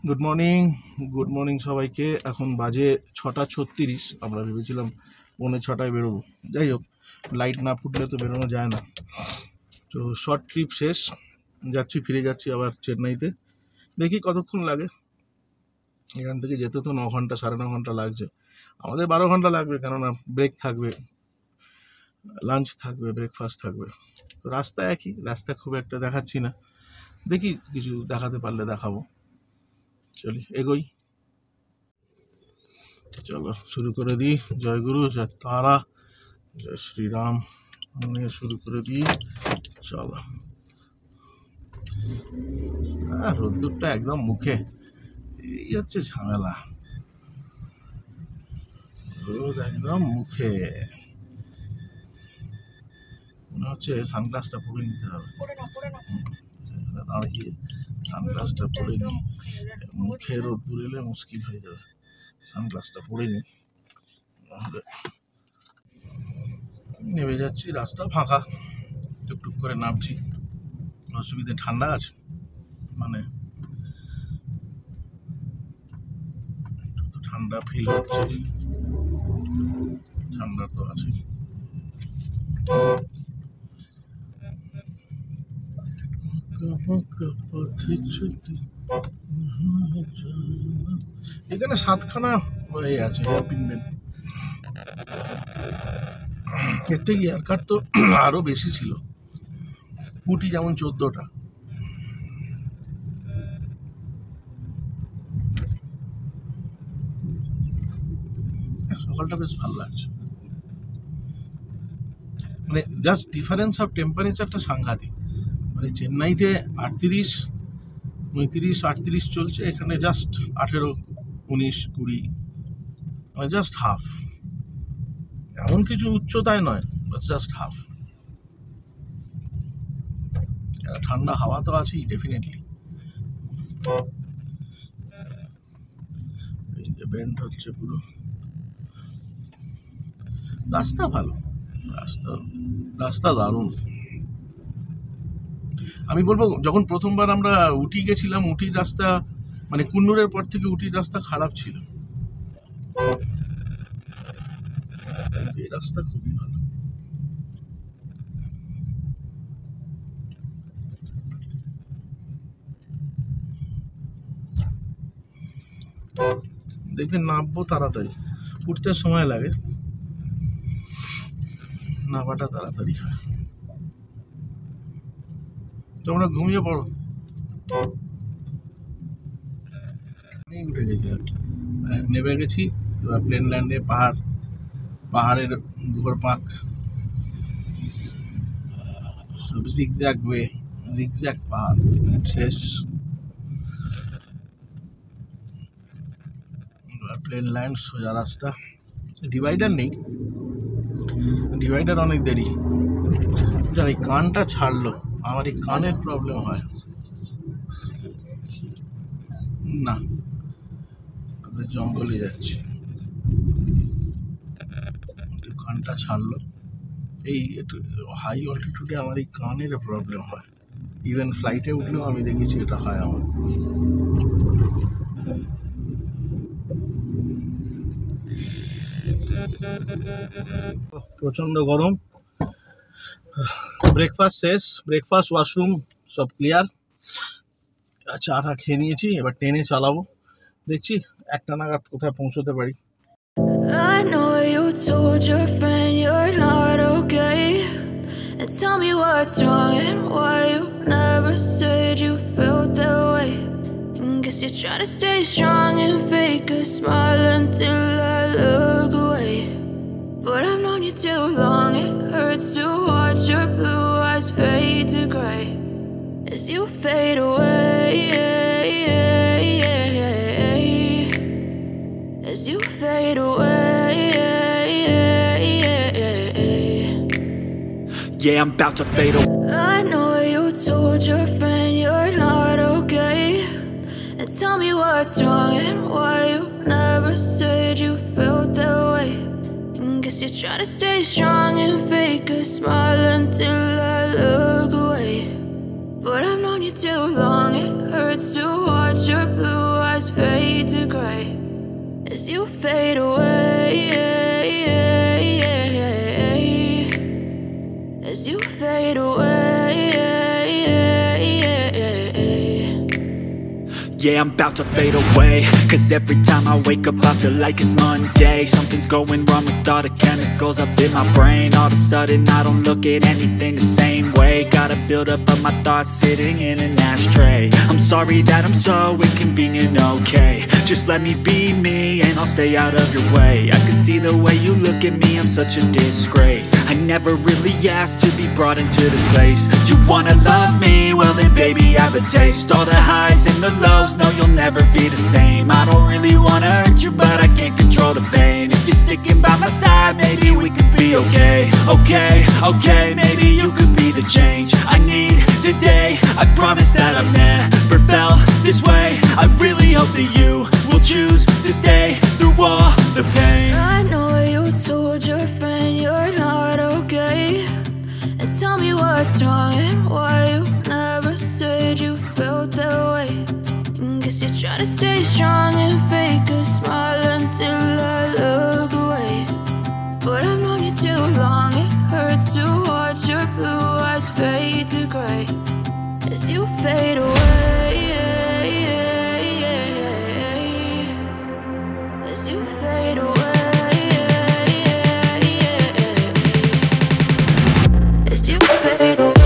Good morning সবাইকে। এখন বাজে 6:36। আমরা ভেবেছিলাম 6:45 বেরোবো। যাই হোক, লাইট না ফুটলে তো বেরোনো যায় না। তো শর্ট ট্রিপ শেষ, ফিরে যাচ্ছি আবার চেন্নাইতে। দেখি কতক্ষণ লাগে। এখান থেকে যেতে তো 9 ঘন্টা, 9.5 ঘন্টা লাগছে। আমাদের 12 ঘন্টা লাগবে, কেননা ব্রেক থাকবে, লাঞ্চ থাকবে, ব্রেকফাস্ট থাকবে। তো রাস্তা একই, রাস্তা খুব একটা দেখাচ্ছি না। দেখি কিছু দেখাতে পারলে দেখাবো। চলি, এগোই। চলো শুরু করে দিই। জয় গুরু, জয় তারা, জয় শ্রীরাম নিয়ে শুরু করে দিই। চলো। রোদ্দুরটা একদম মুখে, এই হচ্ছে ঝামেলা। রোদ একদম মুখে। মনে হচ্ছে সানগ্লাসটা পরে নিতে হবে। দাঁড়িয়ে সানগ্লাসটা পরে নি, মুখে রোদ্দুর এলে মুশকিল হয়ে যাবে। সানগ্লাসটা পরে নি, নেমে যাচ্ছি। রাস্তা ফাঁকা, টুকটুক করে নামছি। অসুবিধে, ঠান্ডা আছে, মানে ঠান্ডা ফিল হচ্ছে। ঠান্ডা তো আছে। এখানে 7খানা আছে হেয়ারপিন বেল্ট। এর থেকে হেয়ার কাট তো আরো বেশি ছিল। কুটি যেমন 14টা। সকালটা বেশ ভালো লাগছে। মানে জাস্ট ডিফারেন্স অফ টেম্পারেচারটা সাংঘাতিক। মানে চেন্নাইতে 38, 39, 38 চলছে, এখানে জাস্ট 18, 19, 20, মানে জাস্ট হাফ। এমন কিছু উচ্চতায় নয়, জাস্ট হাফ। ঠান্ডা হাওয়া তো আছেই ডেফিনেটলি। এই যে বেন্ড হচ্ছে পুরো। রাস্তা ভালো, রাস্তা দারুণ। আমি বলবো, যখন প্রথমবার আমরা উটি গেছিলাম, উটির রাস্তা মানে কুন্নুরের পর থেকে উটির রাস্তা খারাপ ছিল। এই রাস্তা খুবই ভালো। দেখবেন নামবো তাড়াতাড়ি, উঠতে সময় লাগে, নামাটা তাড়াতাড়ি হয়। তোমরা ঘুমিয়ে পড়ো। উঠে গেছি, নেমে গেছি। প্লেন ল্যান্ডে পাহাড়ের ঘুরপাক, জিগজ্যাগ ওয়ে, জিগজ্যাগ পাহাড় শেষ। প্লেন ল্যান্ড, সোজা রাস্তা, ডিভাইডার নেই। ডিভাইডার অনেক দেরি। জানি কানটা ছাড়লো, আমার এই কানের প্রবলেম হয় না। জঙ্গলে যাচ্ছি, কানটা ছাড়লো। এই একটু হাই অল্টিটিউডে আমার এই কানের প্রবলেম হয়। ইভেন ফ্লাইটে উঠলেও আমি দেখেছি এটা হয় আমার। প্রচন্ড গরম। ব্রেকফাস্ট শেষ, ব্রেকফাস্ট, ওয়াশরুম সব ক্লিয়ার। চাটা খেয়ে নিয়েছি, এবার ট্রেনে চালাবো। দেখছি 1টা নাগাদ কোথায় পৌঁছতে পারি। I know you told your friend you're not okay, and tell me what's wrong and why you never said you felt that way. And guess you're trying to stay strong and fake a smile until I look away. But I've known you too long, it hurts to watch your blue eyes fade to gray as you fade away, as you fade away. Yeah, I'm about to fade away. I know you told your friend you're not okay, and tell me what's wrong and why you never said you felt that way. And guess you're trying to stay strong and fake a smile until I look away. But I've known you too long, it hurts to watch your blue eyes you fade away, as you fade away. Yeah, I'm about to fade away. Cause every time I wake up I feel like it's Monday. Something's going wrong with all the chemicals up in my brain. All of a sudden I don't look at anything the same way. Gotta build up of my thoughts sitting in an ashtray. I'm sorry that I'm so inconvenient, okay. Just let me be me and I'll stay out of your way. I can see the way you look at me, I'm such a disgrace. I never really asked to be brought into this place. You wanna love me? Well then baby have a taste. All the highs and the lows, no you'll never be the same. I don't really wanna hurt you but I can't control the pain. If you're sticking by my side maybe we could be okay. Okay, maybe you could be the change I need today. I promise that I've never felt this way. I really hope that you will choose to stay through all the pain. I know you told your friend you're not okay, and tell me what's wrong and why you never said you felt that way. Guess you're trying to stay strong and fake a smile until I look away. But I've known you too long, it hurts to watch your blue eyes fade to gray as you fade away, as you fade away, as you fade away.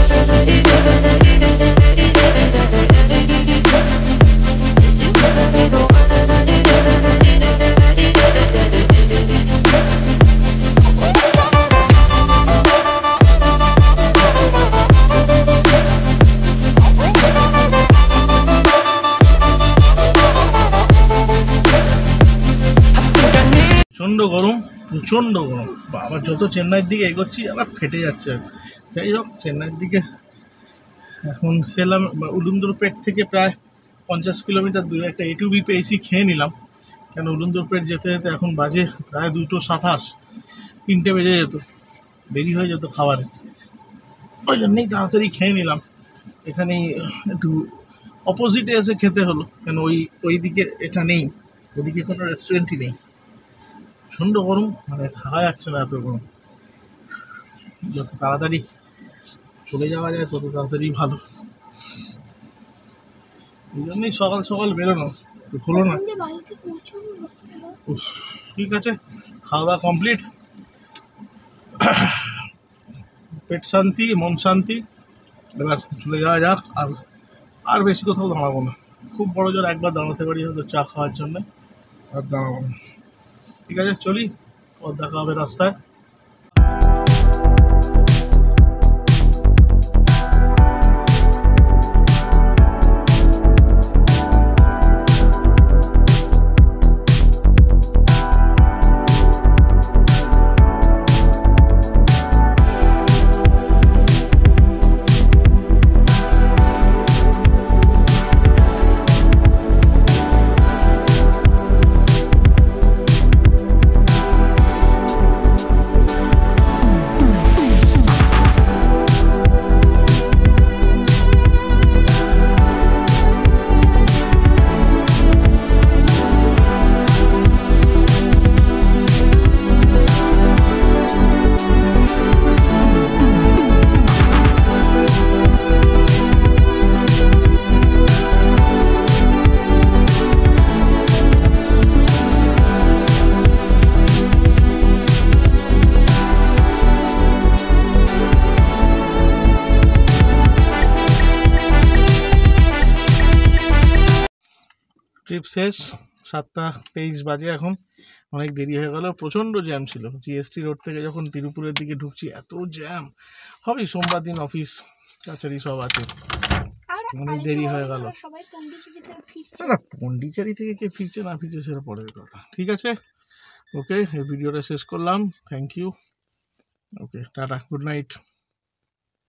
প্রচণ্ড গরম বাবা, যত চেন্নাইয়ের দিকে এগোচ্ছি আবার ফেটে যাচ্ছে। যাই হোক, চেন্নাইয়ের দিকে এখন সেলাম উলুন্দুরপেট থেকে প্রায় 50 কিলোমিটার দূরে একটা A2B পেয়েছি, খেয়ে নিলাম। কেন উলুন্দুরপেট যেতে যেতে এখন বাজে প্রায় 2:27, 3টে বেজে যেত, দেরি হয়ে যেত খাবারে, ওই জন্যেই তাড়াতাড়ি খেয়ে নিলাম। এখানেই একটু অপোজিটে এসে খেতে হলো, কেন ওই দিকে এটা নেই, ওদিকে কোনো রেস্টুরেন্টই নেই। প্রচণ্ড গরম, মানে থাকা যাচ্ছে না এত গরম। যত তাড়াতাড়ি চলে যাওয়া যায় তত তাড়াতাড়ি ভালো, এই জন্যই সকাল সকাল বেরোনো। তো হলো না, ঠিক আছে, খাওয়া দাওয়া কমপ্লিট, পেট শান্তি মন শান্তি, এবার চলে যাওয়া যাক। আর বেশি কোথাও দাঁড়াবো না, খুব বড় জোর একবার দাঁড়াতে পারি হয়তো চা খাওয়ার জন্য, আর দাঁড়াবো না। ঠিক আছে, চলি, ওর দেখা হবে রাস্তায়। ট্রিপ শেষ, 7:23 বাজে এখন, অনেক দেরি হয়ে গেল। প্রচণ্ড জ্যাম ছিল, GST রোড থেকে যখন তিরুপুরের দিকে ঢুকছি এত জ্যাম। হবেই, সোমবার দিন অফিস কাছারি সব আছে, অনেক দেরি হয়ে গেল। না, পন্ডিচেরি থেকে কে ফিরছে না ফিরছে সেটা পরের কথা। ঠিক আছে, ওকে, এই ভিডিওটা শেষ করলাম, thank you, okay, tata, good night.